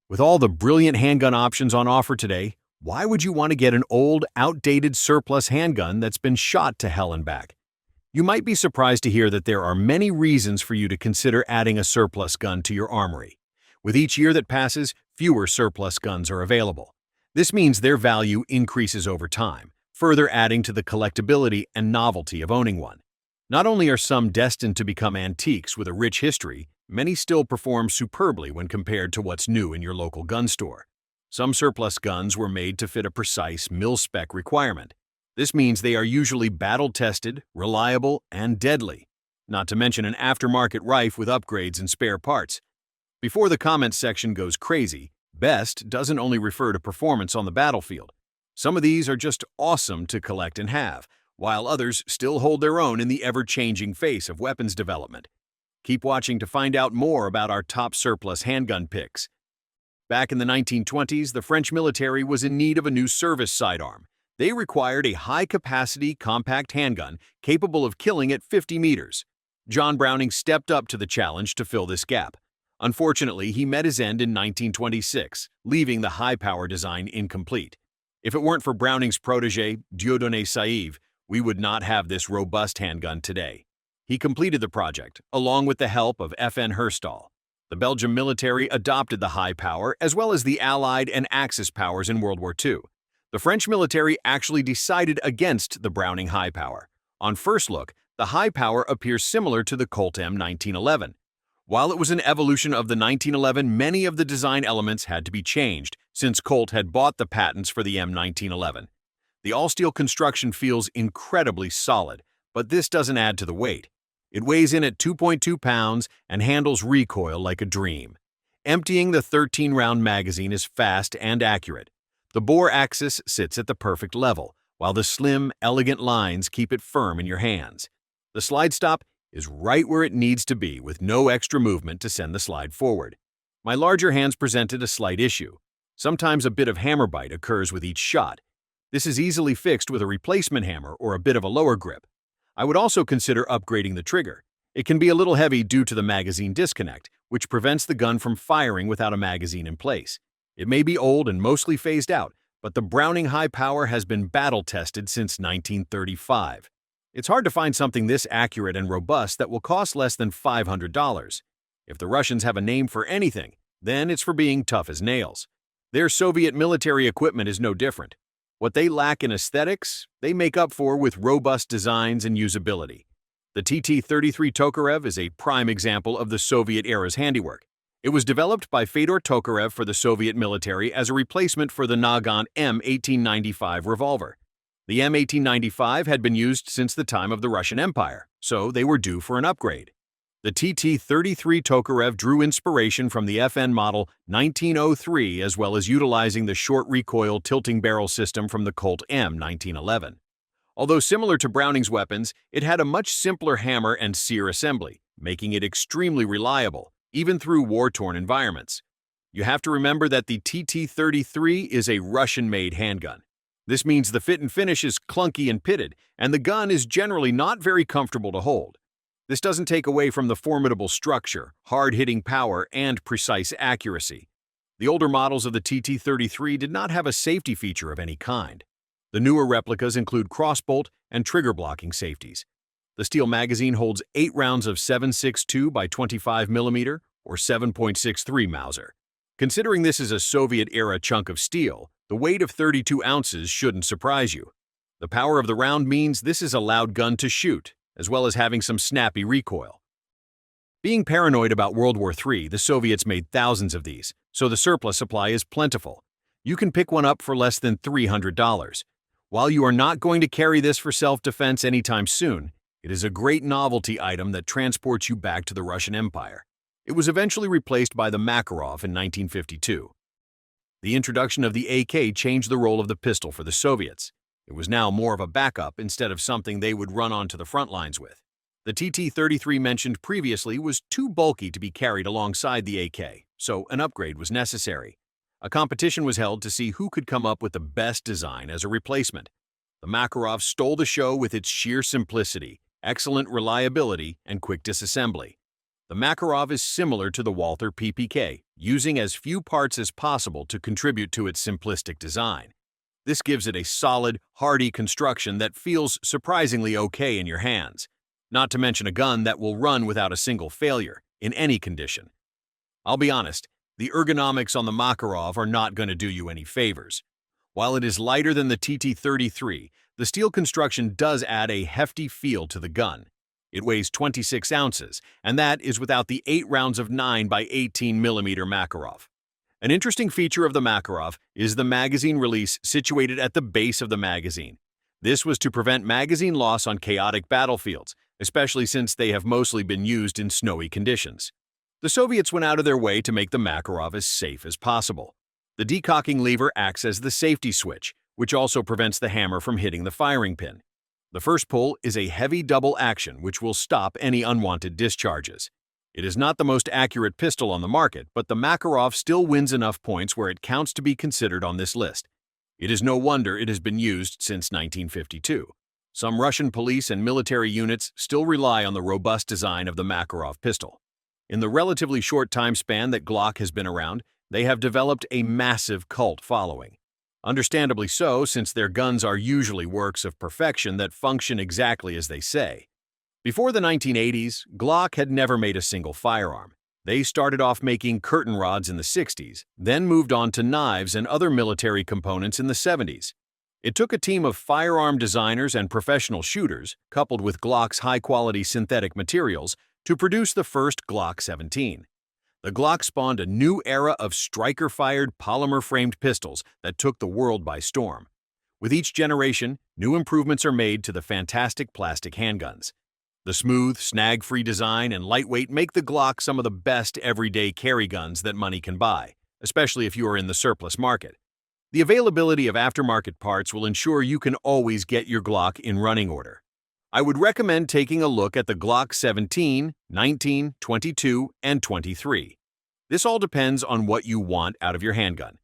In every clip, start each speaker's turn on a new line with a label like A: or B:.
A: With all the brilliant handgun options on offer today, why would you want to get an old, outdated surplus handgun that's been shot to hell and back? You might be surprised to hear that there are many reasons for you to consider adding a surplus gun to your armory. With each year that passes, fewer surplus guns are available. This means their value increases over time, further adding to the collectability and novelty of owning one. Not only are some destined to become antiques with a rich history, many still perform superbly when compared to what's new in your local gun store. Some surplus guns were made to fit a precise mil-spec requirement. This means they are usually battle-tested, reliable, and deadly, not to mention an aftermarket rife with upgrades and spare parts. Before the comments section goes crazy, best doesn't only refer to performance on the battlefield. Some of these are just awesome to collect and have, while others still hold their own in the ever-changing face of weapons development. Keep watching to find out more about our top surplus handgun picks. Back in the 1920s, the French military was in need of a new service sidearm. They required a high-capacity, compact handgun capable of killing at 50 meters. John Browning stepped up to the challenge to fill this gap. Unfortunately, he met his end in 1926, leaving the high-power design incomplete. If it weren't for Browning's protege, Dieudonné Saïve, we would not have this robust handgun today. He completed the project, along with the help of F.N. Herstal. The Belgian military adopted the high power as well as the Allied and Axis powers in World War II. The French military actually decided against the Browning high power. On first look, the high power appears similar to the Colt M1911. While it was an evolution of the 1911, many of the design elements had to be changed, since Colt had bought the patents for the M1911. The all-steel construction feels incredibly solid, but this doesn't add to the weight. It weighs in at 2.2 pounds and handles recoil like a dream. Emptying the 13-round magazine is fast and accurate. The bore axis sits at the perfect level, while the slim, elegant lines keep it firm in your hands. The slide stop is right where it needs to be with no extra movement to send the slide forward. My larger hands presented a slight issue. Sometimes a bit of hammer bite occurs with each shot. This is easily fixed with a replacement hammer or a bit of a lower grip. I would also consider upgrading the trigger. It can be a little heavy due to the magazine disconnect, which prevents the gun from firing without a magazine in place. It may be old and mostly phased out, but the Browning high power has been battle-tested since 1935. It's hard to find something this accurate and robust that will cost less than $500. If the Russians have a name for anything, then it's for being tough as nails. Their Soviet military equipment is no different. What they lack in aesthetics, they make up for with robust designs and usability. The TT-33 Tokarev is a prime example of the Soviet era's handiwork. It was developed by Fyodor Tokarev for the Soviet military as a replacement for the Nagant M1895 revolver. The M1895 had been used since the time of the Russian Empire, so they were due for an upgrade. The TT-33 Tokarev drew inspiration from the FN model 1903 as well as utilizing the short recoil tilting barrel system from the Colt M1911. Although similar to Browning's weapons, it had a much simpler hammer and sear assembly, making it extremely reliable, even through war-torn environments. You have to remember that the TT-33 is a Russian-made handgun. This means the fit and finish is clunky and pitted, and the gun is generally not very comfortable to hold. This doesn't take away from the formidable structure, hard-hitting power, and precise accuracy. The older models of the TT-33 did not have a safety feature of any kind. The newer replicas include crossbolt and trigger-blocking safeties. The steel magazine holds 8 rounds of 7.62 by 25 mm or 7.63 Mauser. Considering this is a Soviet-era chunk of steel, the weight of 32 ounces shouldn't surprise you. The power of the round means this is a loud gun to shoot, as well as having some snappy recoil. Being paranoid about World War III, the Soviets made thousands of these, so the surplus supply is plentiful. You can pick one up for less than $300. While you are not going to carry this for self-defense anytime soon, it is a great novelty item that transports you back to the Russian Empire. It was eventually replaced by the Makarov in 1952. The introduction of the AK changed the role of the pistol for the Soviets. It was now more of a backup instead of something they would run onto the front lines with. The TT-33 mentioned previously was too bulky to be carried alongside the AK, so an upgrade was necessary. A competition was held to see who could come up with the best design as a replacement. The Makarov stole the show with its sheer simplicity, excellent reliability, and quick disassembly. The Makarov is similar to the Walther PPK, using as few parts as possible to contribute to its simplistic design. This gives it a solid, hardy construction that feels surprisingly okay in your hands, not to mention a gun that will run without a single failure, in any condition. I'll be honest, the ergonomics on the Makarov are not going to do you any favors. While it is lighter than the TT-33, the steel construction does add a hefty feel to the gun. It weighs 26 ounces, and that is without the 8 rounds of 9x18mm Makarov. An interesting feature of the Makarov is the magazine release situated at the base of the magazine. This was to prevent magazine loss on chaotic battlefields, especially since they have mostly been used in snowy conditions. The Soviets went out of their way to make the Makarov as safe as possible. The decocking lever acts as the safety switch, which also prevents the hammer from hitting the firing pin. The first pull is a heavy double action which will stop any unwanted discharges. It is not the most accurate pistol on the market, but the Makarov still wins enough points where it counts to be considered on this list. It is no wonder it has been used since 1952. Some Russian police and military units still rely on the robust design of the Makarov pistol. In the relatively short time span that Glock has been around, they have developed a massive cult following. Understandably so, since their guns are usually works of perfection that function exactly as they say. Before the 1980s, Glock had never made a single firearm. They started off making curtain rods in the 60s, then moved on to knives and other military components in the 70s. It took a team of firearm designers and professional shooters, coupled with Glock's high-quality synthetic materials, to produce the first Glock 17. The Glock spawned a new era of striker-fired, polymer-framed pistols that took the world by storm. With each generation, new improvements are made to the fantastic plastic handguns. The smooth, snag-free design and lightweight make the Glock some of the best everyday carry guns that money can buy, especially if you are in the surplus market. The availability of aftermarket parts will ensure you can always get your Glock in running order. I would recommend taking a look at the Glock 17, 19, 22, and 23. This all depends on what you want out of your handgun.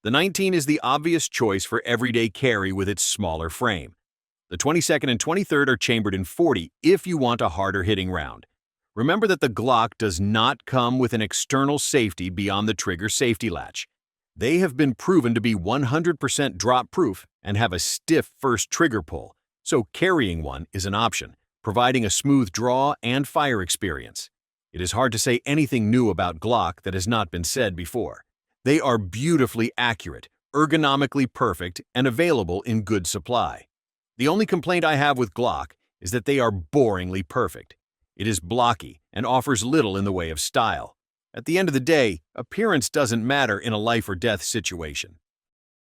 A: The 19 is the obvious choice for everyday carry with its smaller frame. The 22nd and 23rd are chambered in .40 if you want a harder-hitting round. Remember that the Glock does not come with an external safety beyond the trigger safety latch. They have been proven to be 100% drop-proof and have a stiff first trigger pull, so carrying one is an option, providing a smooth draw and fire experience. It is hard to say anything new about Glock that has not been said before. They are beautifully accurate, ergonomically perfect, and available in good supply. The only complaint I have with Glock is that they are boringly perfect. It is blocky and offers little in the way of style. At the end of the day, appearance doesn't matter in a life-or-death situation.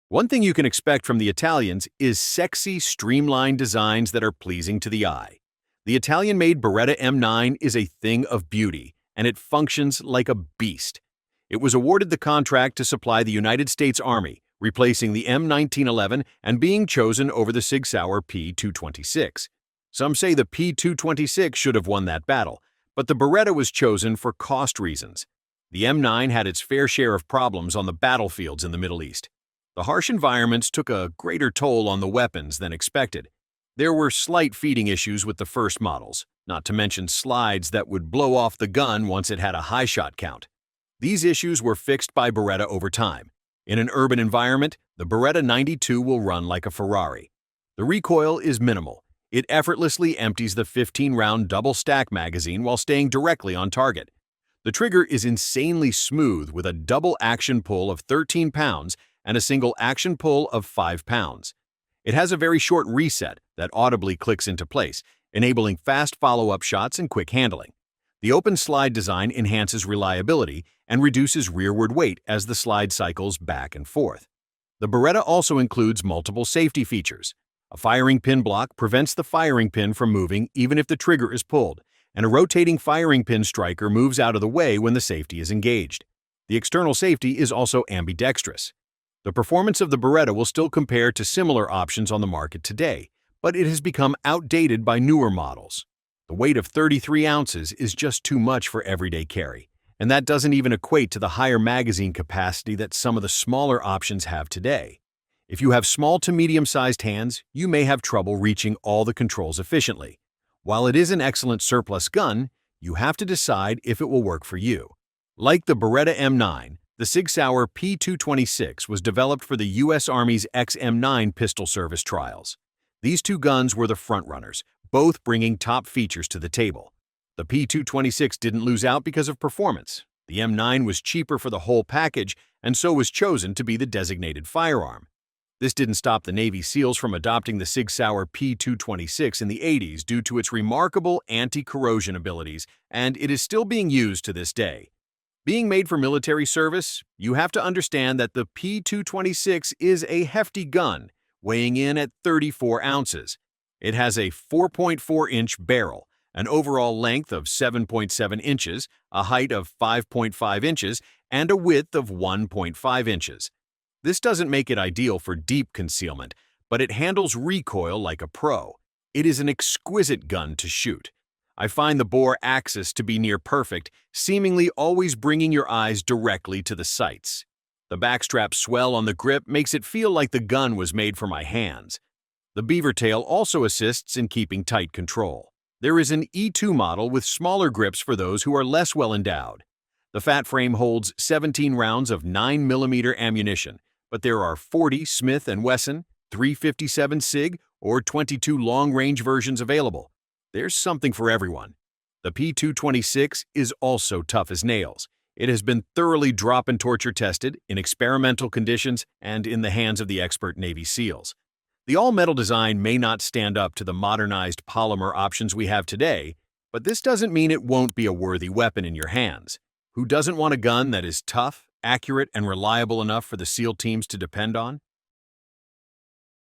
A: One thing you can expect from the Italians is sexy, streamlined designs that are pleasing to the eye. The Italian-made Beretta M9 is a thing of beauty, and it functions like a beast. It was awarded the contract to supply the United States Army, replacing the M1911 and being chosen over the Sig Sauer P226. Some say the P226 should have won that battle, but the Beretta was chosen for cost reasons. The M9 had its fair share of problems on the battlefields in the Middle East. The harsh environments took a greater toll on the weapons than expected. There were slight feeding issues with the first models, not to mention slides that would blow off the gun once it had a high shot count. These issues were fixed by Beretta over time. In an urban environment, the Beretta 92 will run like a Ferrari. The recoil is minimal. It effortlessly empties the 15-round double-stack magazine while staying directly on target. The trigger is insanely smooth with a double action pull of 13 pounds and a single action pull of 5 pounds. It has a very short reset that audibly clicks into place, enabling fast follow-up shots and quick handling. The open slide design enhances reliability and reduces rearward weight as the slide cycles back and forth. The Beretta also includes multiple safety features. A firing pin block prevents the firing pin from moving even if the trigger is pulled, and a rotating firing pin striker moves out of the way when the safety is engaged. The external safety is also ambidextrous. The performance of the Beretta will still compare to similar options on the market today, but it has become outdated by newer models. The weight of 33 ounces is just too much for everyday carry, and that doesn't even equate to the higher magazine capacity that some of the smaller options have today. If you have small to medium-sized hands, you may have trouble reaching all the controls efficiently. While it is an excellent surplus gun, You have to decide if it will work for you. Like the Beretta M9, the Sig Sauer P226 was developed for the U.S. Army's XM9 pistol service trials. These two guns were the frontrunners, both bringing top features to the table. The P226 didn't lose out because of performance. The M9 was cheaper for the whole package and so was chosen to be the designated firearm. This didn't stop the Navy SEALs from adopting the Sig Sauer P226 in the 80s due to its remarkable anti-corrosion abilities, and it is still being used to this day. Being made for military service, you have to understand that the P226 is a hefty gun, weighing in at 34 ounces. It has a 4.4-inch barrel, an overall length of 7.7 inches, a height of 5.5 inches, and a width of 1.5 inches. This doesn't make it ideal for deep concealment, but it handles recoil like a pro. It is an exquisite gun to shoot. I find the bore axis to be near perfect, seemingly always bringing your eyes directly to the sights. The backstrap swell on the grip makes it feel like the gun was made for my hands. The beaver tail also assists in keeping tight control. There is an E2 model with smaller grips for those who are less well endowed. The fat frame holds 17 rounds of 9mm ammunition, but there are 40 Smith & Wesson, 357 SIG, or 22 long-range versions available. There's something for everyone. The P226 is also tough as nails. It has been thoroughly drop and torture tested in experimental conditions and in the hands of the expert Navy SEALs. The all-metal design may not stand up to the modernized polymer options we have today, but this doesn't mean it won't be a worthy weapon in your hands. Who doesn't want a gun that is tough, accurate, and reliable enough for the SEAL teams to depend on?